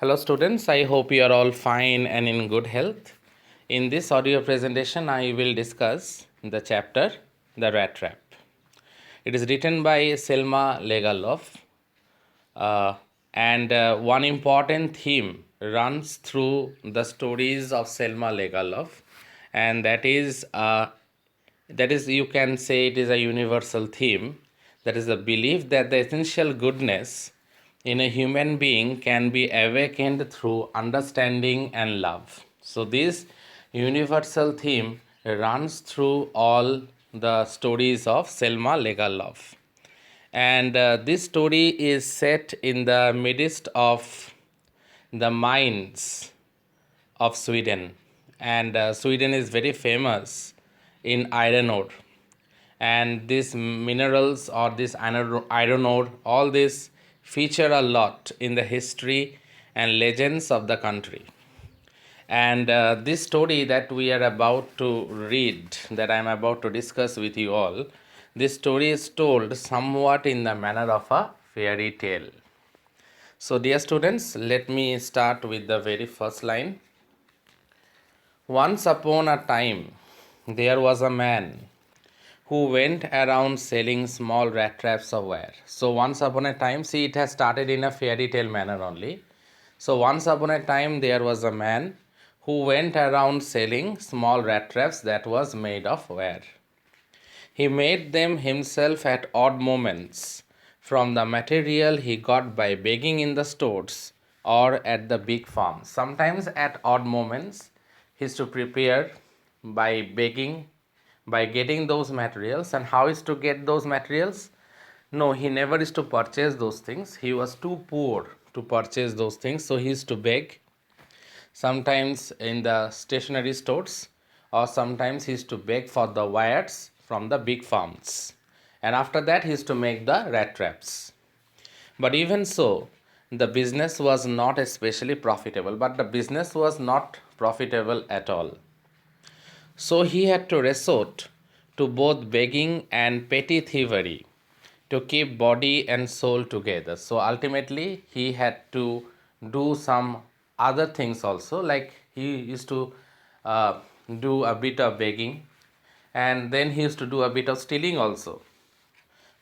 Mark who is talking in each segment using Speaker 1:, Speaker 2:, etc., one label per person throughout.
Speaker 1: Hello students, I hope you are all fine and in good health. In this audio presentation, I will discuss the chapter The Rat Trap. It is written by Selma Lagerlöf, uh, and one important theme runs through the stories of Selma Lagerlöf, and that is you can say it is a universal theme. That is the belief that the essential goodness in a human being can be awakened through understanding and love. So this universal theme runs through all the stories of Selma Lagerlöf, and this story is set in the midst of the mines of Sweden. And Sweden is very famous in iron ore. And these minerals or this iron ore, all this feature a lot in the history and legends of the country. And this story that we are about to read, that I am about to discuss with you all, this story is told somewhat in the manner of a fairy tale. So, dear students, let me start with the very first line. Once upon a time, there was a man who went around selling small rat traps of wire. So, once upon a time, see, it has started in a fairy tale manner only. So, once upon a time, there was a man who went around selling small rat traps that was made of wire. He made them himself at odd moments from the material he got by begging in the stores or at the big farms. Sometimes at odd moments, he is to prepare by begging, by getting those materials. And how is to get those materials? No, he never is to purchase those things. He was too poor to purchase those things, so he is to beg, sometimes in the stationery stores, or sometimes he is to beg for the wires from the big farms, and after that he is to make the rat traps. But even so, the business was not especially profitable, but the business was not profitable at all. So he had to resort to both begging and petty thievery to keep body and soul together. So ultimately, he had to do some other things also, like he used to uh, do a bit of begging, and then he used to do a bit of stealing also,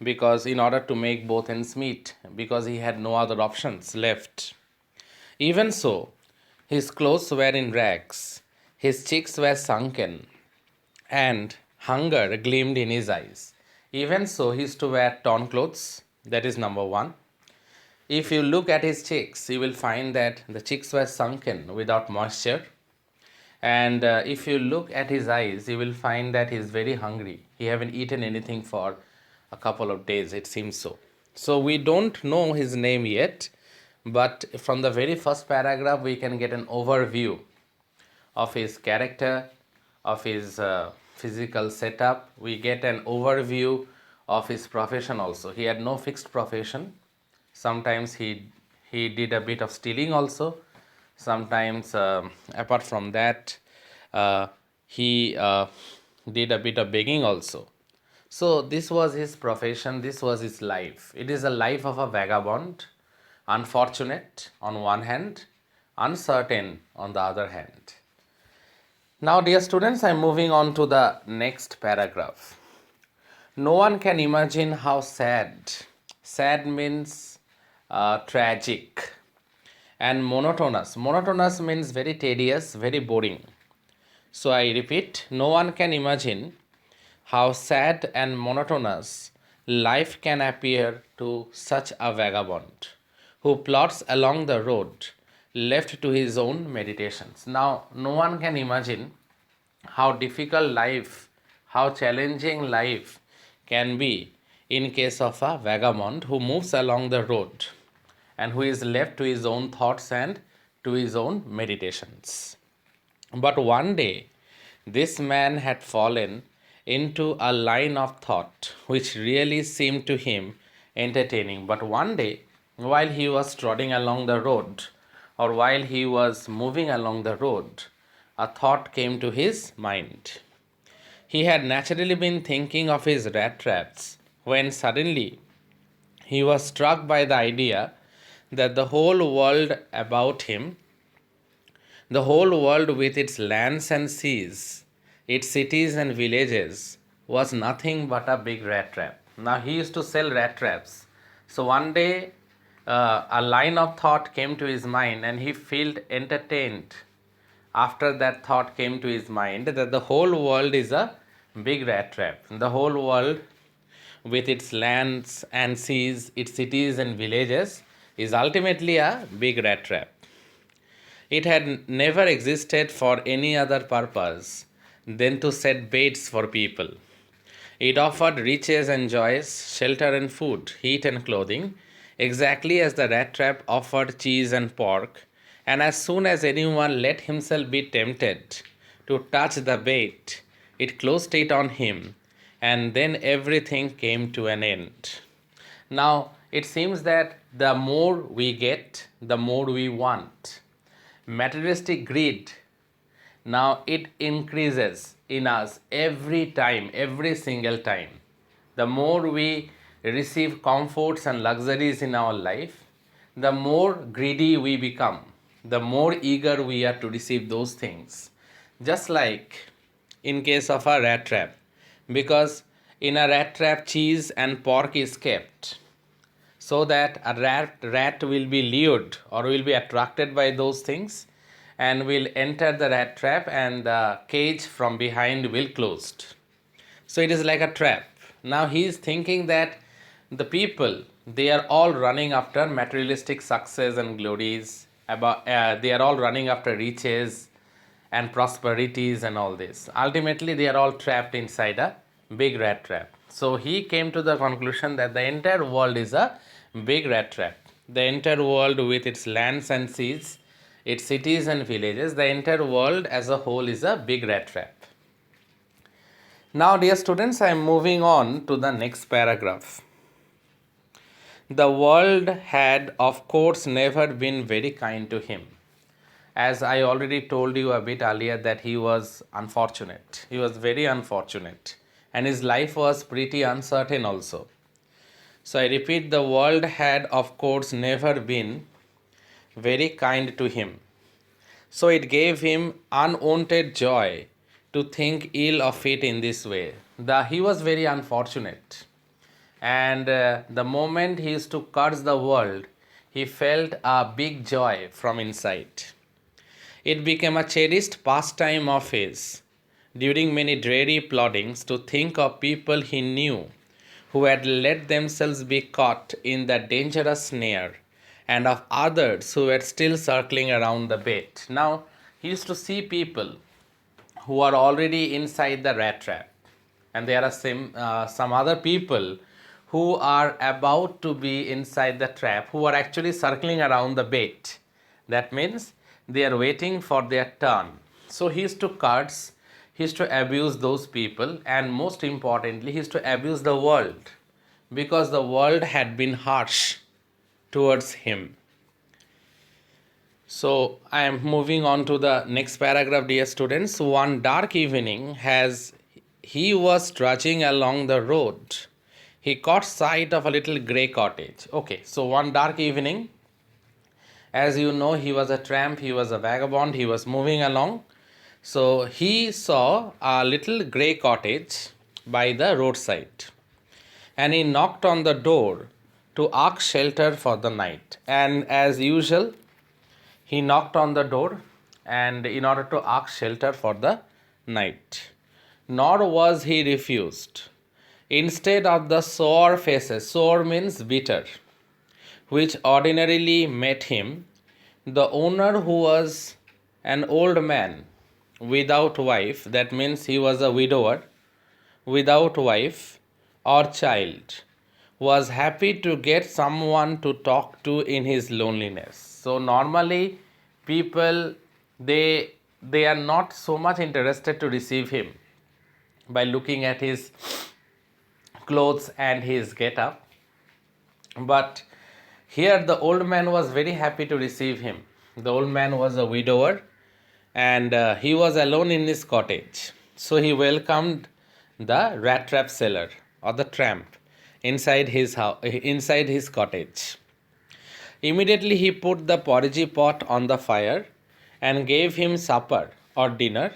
Speaker 1: because in order to make both ends meet, because he had no other options left. Even so, his clothes were in rags, his cheeks were sunken, and hunger gleamed in his eyes. Even so, he used to wear torn clothes. That is number one. If you look at his cheeks, you will find that the cheeks were sunken without moisture. And if you look at his eyes, you will find that he is very hungry. He haven't eaten anything for a couple of days, it seems so. So we don't know his name yet, but from the very first paragraph, we can get an overview of his character, of his physical setup. We get an overview of his profession also. He had no fixed profession. Sometimes he did a bit of stealing also. Sometimes, apart from that, he did a bit of begging also. So this was his profession, this was his life. It is a life of a vagabond, unfortunate on one hand, uncertain on the other hand. Now, dear students, I am moving on to the next paragraph. No one can imagine how sad. Sad means tragic. And monotonous. Monotonous means very tedious, very boring. So I repeat, no one can imagine how sad and monotonous life can appear to such a vagabond who plods along the road left to his own meditations. Now, no one can imagine how difficult life, how challenging life can be in case of a vagabond who moves along the road and who is left to his own thoughts and to his own meditations. But one day, this man had fallen into a line of thought which really seemed to him entertaining. But one day, while he was trotting along the road, or while he was moving along the road, a thought came to his mind. He had naturally been thinking of his rat traps when suddenly he was struck by the idea that the whole world about him, the whole world with its lands and seas, its cities and villages, was nothing but a big rat trap. Now he used to sell rat traps. So one day, a line of thought came to his mind, and he felt entertained after that thought came to his mind that the whole world is a big rat trap. The whole world, with its lands and seas, its cities and villages, is ultimately a big rat trap. It had never existed for any other purpose than to set baits for people. It offered riches and joys, shelter and food, heat and clothing, exactly as the rat trap offered cheese and pork. And as soon as anyone let himself be tempted to touch the bait, it closed it on him, and then everything came to an end. Now, it seems that the more we get, the more we want. Materialistic greed, now it increases in us every time, every single time. The more we receive comforts and luxuries in our life, the more greedy we become, the more eager we are to receive those things. Just like in case of a rat trap, because in a rat trap cheese and pork is kept so that a rat will be lured or will be attracted by those things and will enter the rat trap, and the cage from behind will closed. So it is like a trap. Now he is thinking that the people, they are all running after materialistic success and glories, about they are all running after riches and prosperities and all this. Ultimately they are all trapped inside a big rat trap. So he came to the conclusion that the entire world is a big rat trap. The entire world with its lands and seas, its cities and villages, the entire world as a whole is a big rat trap. Now, dear students, I am moving on to the next paragraph. The world had, of course, never been very kind to him. As I already told you a bit earlier, that he was unfortunate. He was very unfortunate. And his life was pretty uncertain also. So I repeat, the world had, of course, never been very kind to him. So it gave him unwanted joy to think ill of it in this way. He was very unfortunate. And the moment he used to curse the world, he felt a big joy from inside. It became a cherished pastime of his during many dreary ploddings to think of people he knew who had let themselves be caught in the dangerous snare, and of others who were still circling around the bait. Now, he used to see people who are already inside the rat trap, and there are some other people who are about to be inside the trap, who are actually circling around the bait. That means they are waiting for their turn. So he used to curse, he used to abuse those people, and most importantly, he used to abuse the world, because the world had been harsh towards him. So I am moving on to the next paragraph, dear students. One dark evening, as he was trudging along the road, he caught sight of a little grey cottage. Okay, so one dark evening, as you know, he was a tramp, he was a vagabond, he was moving along. So he saw a little grey cottage by the roadside, and he knocked on the door to ask shelter for the night. And as usual, he knocked on the door and in order to ask shelter for the night. Nor was he refused. Instead of the sour faces, sour means bitter, which ordinarily met him, the owner, who was an old man without wife, that means he was a widower, without wife or child, was happy to get someone to talk to in his loneliness. So normally people, they are not so much interested to receive him by looking at his clothes and his get-up. But here the old man was very happy to receive him. The old man was a widower, and he was alone in his cottage. So he welcomed the rat trap seller or the tramp inside his house, inside his cottage. Immediately he put the porridge pot on the fire and gave him supper or dinner.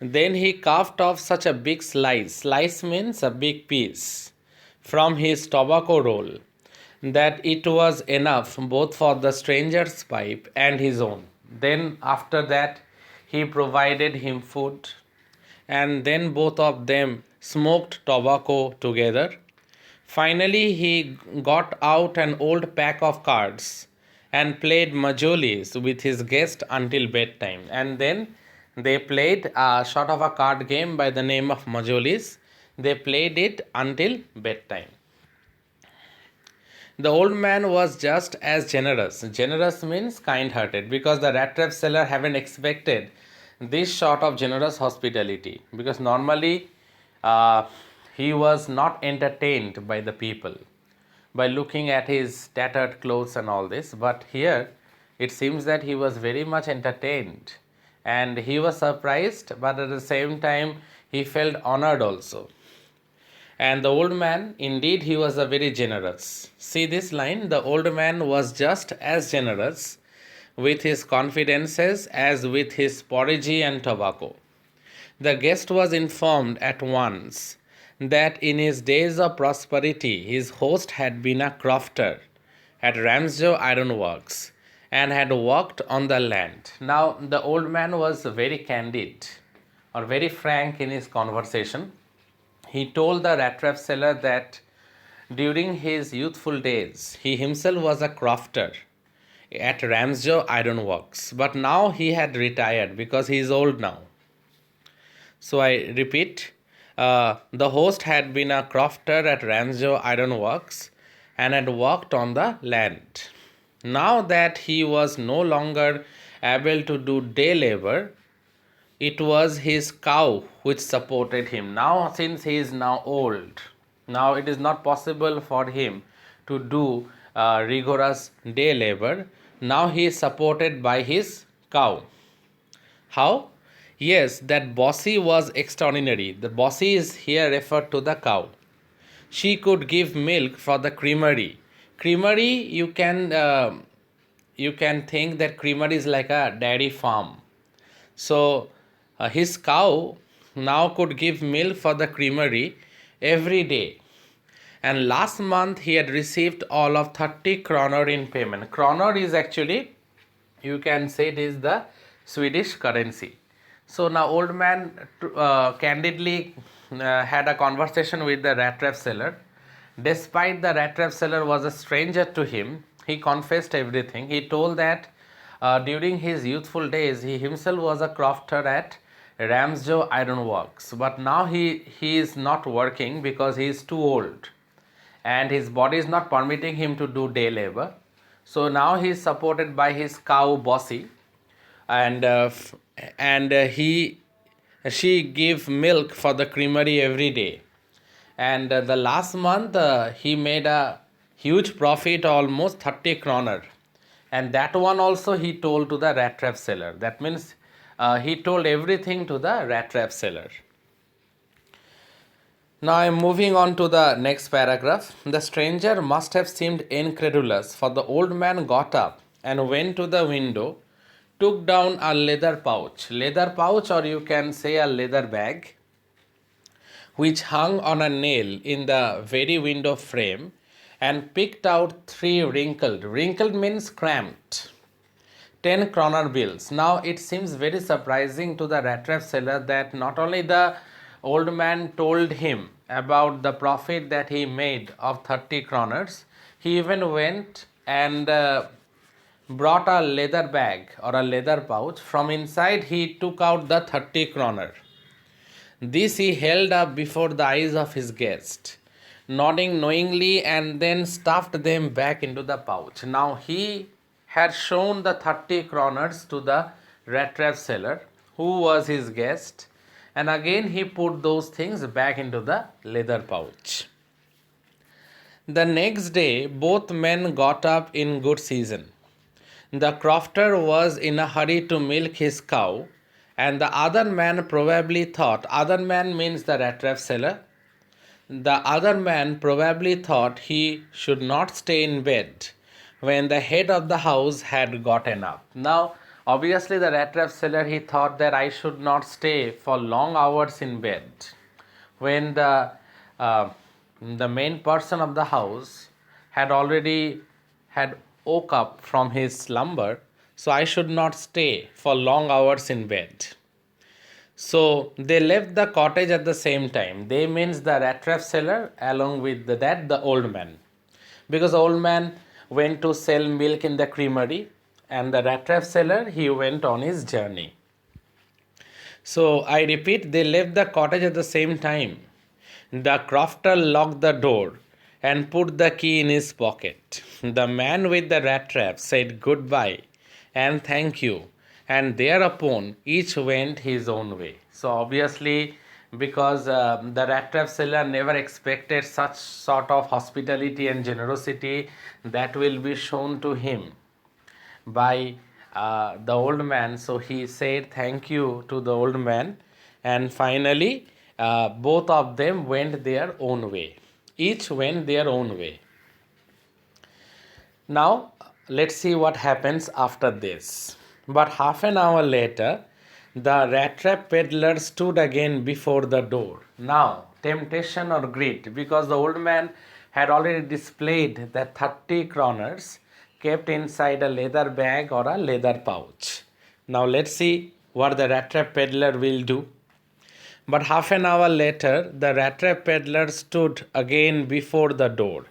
Speaker 1: Then he carved off such a big slice, slice means a big piece, from his tobacco roll, that it was enough both for the stranger's pipe and his own. Then after that he provided him food, and then both of them smoked tobacco together. Finally, he got out an old pack of cards and played majolis with his guest until bedtime. And then they played a sort of a card game by the name of majolis. They played it until bedtime. The old man was just as generous. Generous means kind-hearted, because the rat trap seller haven't expected this sort of generous hospitality, because normally uh, he was not entertained by the people by looking at his tattered clothes and all this. But here it seems that he was very much entertained, and he was surprised, but at the same time he felt honored also. And the old man, indeed, he was a very generous. See this line, the old man was just as generous with his confidences as with his porridge and tobacco. The guest was informed at once that in his days of prosperity his host had been a crofter at Ramsjo Iron Works and had worked on the land. Now, the old man was very candid or very frank in his conversation. He told the rat trap seller that during his youthful days, he himself was a crofter at Ramsjo Iron Works, but now he had retired because he is old now. So I repeat, the host had been a crofter at Ramsjo Iron Works and had worked on the land. Now that he was no longer able to do day labor, it was his cow which supported him. Now, since he is now old, now it is not possible for him to do rigorous day labor. Now he is supported by his cow. How? Yes, that Bossy was extraordinary. The Bossy is here referred to the cow. She could give milk for the creamery. Creamery, you can think that creamery is like a dairy farm. So his cow now could give milk for the creamery every day. And last month he had received all of 30 kroner in payment. Kroner is actually, you can say it is the Swedish currency. So now old man candidly had a conversation with the rat trap seller. Despite the rat trap seller was a stranger to him, he confessed everything. He told that during his youthful days, he himself was a crofter at Ramsjo Iron Works. But now he is not working because he is too old and his body is not permitting him to do day labor. So now he is supported by his cow Bossy, and she give milk for the creamery every day. And the last month he made a huge profit, almost 30 kroner, and that one also he told to the rat trap seller. That means he told everything to the rat trap seller. Now I am moving on to the next paragraph. The stranger must have seemed incredulous, for the old man got up and went to the window, took down a leather pouch, or you can say a leather bag, which hung on a nail in the very window frame, and picked out 3 wrinkled means cramped, 10 kroner bills. Now it seems very surprising to the rat trap seller that not only the old man told him about the profit that he made of 30 kroners, he even went and brought a leather bag or a leather pouch. From inside he took out the 30 kroner. This he held up before the eyes of his guest, nodding knowingly, and then stuffed them back into the pouch. Now he had shown the 30 kroners to the rat trap seller, who was his guest, and again he put those things back into the leather pouch. The next day both men got up in good season. The crofter was in a hurry to milk his cow, and the other man probably thought, other man means the rat trap seller, the other man probably thought he should not stay in bed, when the head of the house had gotten up. Now, obviously, the rat trap seller, he thought that I should not stay for long hours in bed. When uh, the main person of the house had already had woke up from his slumber, so I should not stay for long hours in bed. So they left the cottage at the same time. They means the rat trap seller along with the old man, because the old man went to sell milk in the creamery, and the rat trap seller, he went on his journey. So I repeat, they left the cottage at the same time. The crofter locked the door and put the key in his pocket. The man with the rat trap said goodbye and thank you, and thereupon each went his own way. So obviously, because the rat trap seller never expected such sort of hospitality and generosity that will be shown to him by the old man. So he said thank you to the old man, and finally, both of them went their own way. Each went their own way. Now, let's see what happens after this. But half an hour later, the rat trap peddler stood again before the door. Now, temptation or greed, because the old man had already displayed the 30 kroners kept inside a leather bag or a leather pouch. Now, let's see what the rat trap peddler will do. But half an hour later, the rat trap peddler stood again before the door.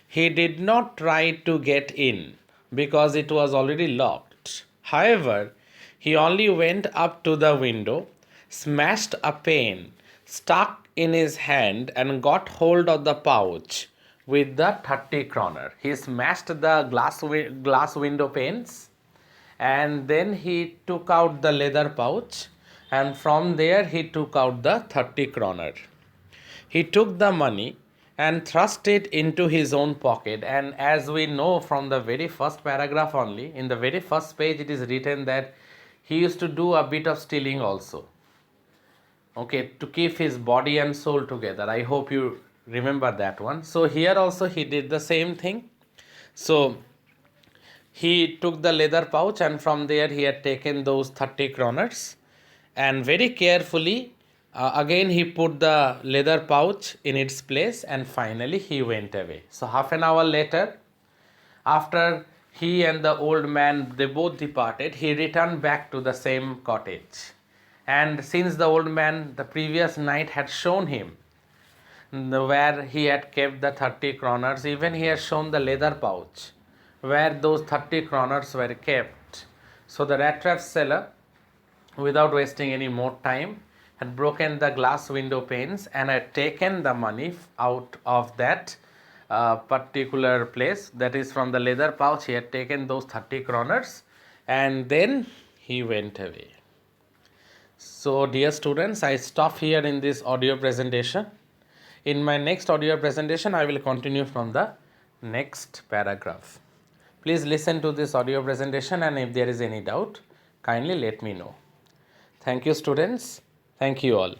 Speaker 1: He did not try to get in because it was already locked. However, he only went up to the window, smashed a pane, stuck in his hand, and got hold of the pouch with the 30 kroner. He smashed the glass window panes, and then he took out the leather pouch, and from there he took out the 30 kroner. He took the money and thrust it into his own pocket, and as we know from the very first paragraph only, in the very first page it is written that he used to do a bit of stealing also, okay, to keep his body and soul together. I hope you remember that one. So here also he did the same thing. So he took the leather pouch, and from there he had taken those 30 kroners, and very carefully again he put the leather pouch in its place, and finally he went away. So half an hour later, after he and the old man, they both departed, he returned back to the same cottage. And since the old man the previous night had shown him where he had kept the 30 kroners, even he has shown the leather pouch where those 30 kroners were kept. So the rat trap seller, without wasting any more time, had broken the glass window panes and had taken the money out of that particular place, that is from the leather pouch. He had taken those 30 kroners, and then he went away. So dear students, I stop here in this audio presentation. In my next audio presentation, I will continue from the next paragraph. Please listen to this audio presentation, and if there is any doubt, kindly let me know. Thank you, students. Thank you all.